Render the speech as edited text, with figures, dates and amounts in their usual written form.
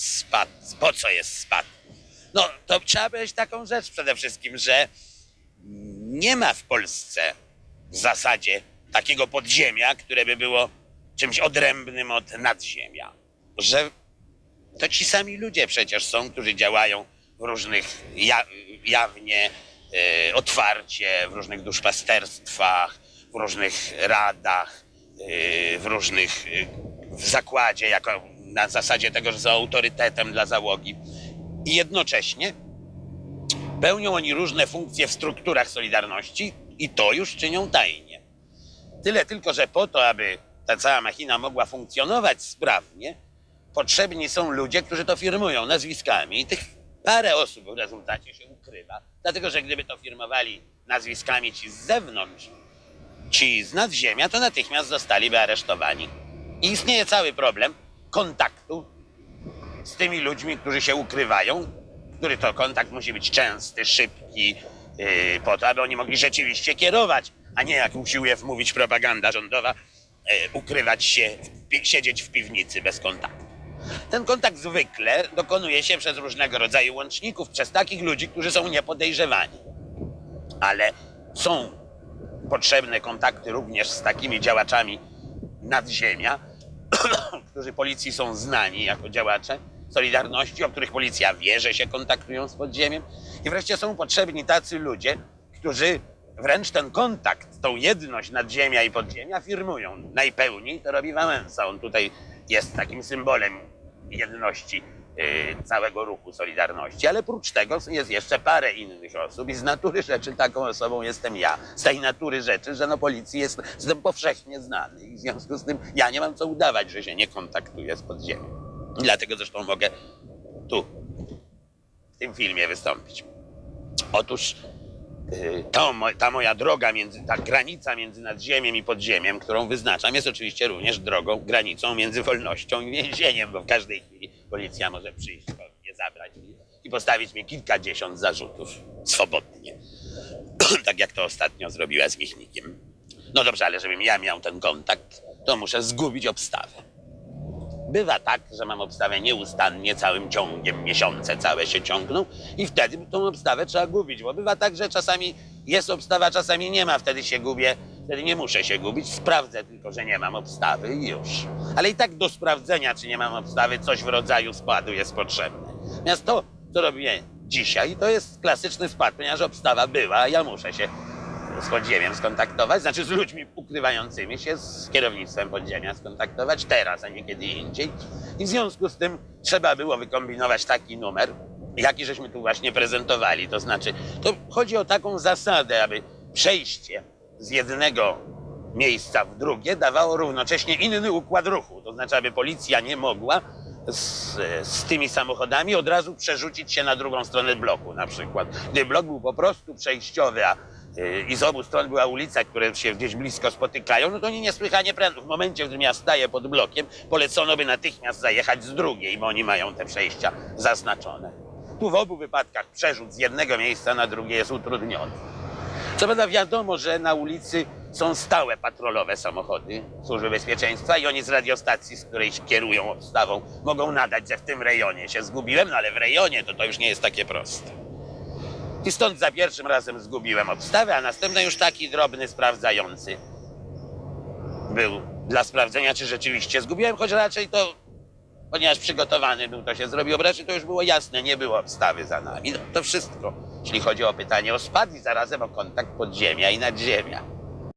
Spad. Po co jest spad? No, to trzeba powiedzieć taką rzecz przede wszystkim, że nie ma w Polsce w zasadzie takiego podziemia, które by było czymś odrębnym od nadziemia. Że to ci sami ludzie przecież są, którzy działają w różnych jawnie, otwarcie, w różnych duszpasterstwach, w różnych radach, w zakładzie, jako na zasadzie tego, że są autorytetem dla załogi. I jednocześnie pełnią oni różne funkcje w strukturach Solidarności i to już czynią tajnie. Tyle tylko, że po to, aby ta cała machina mogła funkcjonować sprawnie, potrzebni są ludzie, którzy to firmują nazwiskami i tych parę osób w rezultacie się ukrywa, dlatego że gdyby to firmowali nazwiskami ci z zewnątrz, ci z nadzziemia, to natychmiast zostaliby aresztowani. I istnieje cały problem kontaktu z tymi ludźmi, którzy się ukrywają, który to kontakt musi być częsty, szybki, po to, aby oni mogli rzeczywiście kierować, a nie, jak usiłuje wmówić propaganda rządowa, ukrywać się, siedzieć w piwnicy bez kontaktu. Ten kontakt zwykle dokonuje się przez różnego rodzaju łączników, przez takich ludzi, którzy są niepodejrzewani. Ale są potrzebne kontakty również z takimi działaczami nadziemia, którzy policji są znani jako działacze Solidarności, o których policja wie, że się kontaktują z podziemiem. I wreszcie są potrzebni tacy ludzie, którzy wręcz ten kontakt, tą jedność nadziemia i podziemia firmują. Najpełniej to robi Wałęsa. On tutaj jest takim symbolem jedności całego ruchu Solidarności, ale prócz tego jest jeszcze parę innych osób i z natury rzeczy taką osobą jestem ja. Z tej natury rzeczy, że no policji jestem powszechnie znany i w związku z tym ja nie mam co udawać, że się nie kontaktuję z podziemiem. Dlatego zresztą mogę tu, w tym filmie wystąpić. Otóż ta moja droga, ta granica między nadziemiem i podziemiem, którą wyznaczam, jest oczywiście również granicą między wolnością i więzieniem, bo w każdej chwili policja może przyjść, mnie zabrać i postawić mi kilkadziesiąt zarzutów swobodnie. Tak jak to ostatnio zrobiła z Michnikiem. No dobrze, ale żebym ja miał ten kontakt, to muszę zgubić obstawę. Bywa tak, że mam obstawę nieustannie, całym ciągiem, miesiące całe się ciągną i wtedy tą obstawę trzeba gubić, bo bywa tak, że czasami jest obstawa, czasami nie ma, wtedy się gubię, wtedy nie muszę się gubić, sprawdzę tylko, że nie mam obstawy i już. Ale i tak do sprawdzenia, czy nie mam obstawy, coś w rodzaju spadu jest potrzebne. Natomiast to, co robię dzisiaj, to jest klasyczny spad, ponieważ obstawa była, a ja muszę się z podziemiem skontaktować, znaczy z ludźmi ukrywającymi się, z kierownictwem podziemia skontaktować teraz, a nie kiedy indziej. I w związku z tym trzeba było wykombinować taki numer, jaki żeśmy tu właśnie prezentowali. To znaczy, to chodzi o taką zasadę, aby przejście z jednego miejsca w drugie dawało równocześnie inny układ ruchu. To znaczy, aby policja nie mogła z tymi samochodami od razu przerzucić się na drugą stronę bloku na przykład. Gdy blok był po prostu przejściowy, i z obu stron była ulica, które się gdzieś blisko spotykają, no to oni niesłychanie prędko. W momencie, w którym ja staję pod blokiem, polecono by natychmiast zajechać z drugiej, bo oni mają te przejścia zaznaczone. Tu w obu wypadkach przerzut z jednego miejsca na drugie jest utrudniony. Co prawda wiadomo, że na ulicy są stałe patrolowe samochody Służby Bezpieczeństwa i oni z radiostacji, z której kierują obstawą, mogą nadać, że w tym rejonie się zgubiłem, no ale w rejonie to już nie jest takie proste. I stąd za pierwszym razem zgubiłem obstawę, a następny już taki drobny sprawdzający był dla sprawdzenia, czy rzeczywiście zgubiłem, choć raczej to, ponieważ przygotowany był, to się zrobiło, bo raczej to już było jasne, nie było obstawy za nami. No, to wszystko, jeśli chodzi o pytanie o spad i zarazem o kontakt podziemia i nadziemia.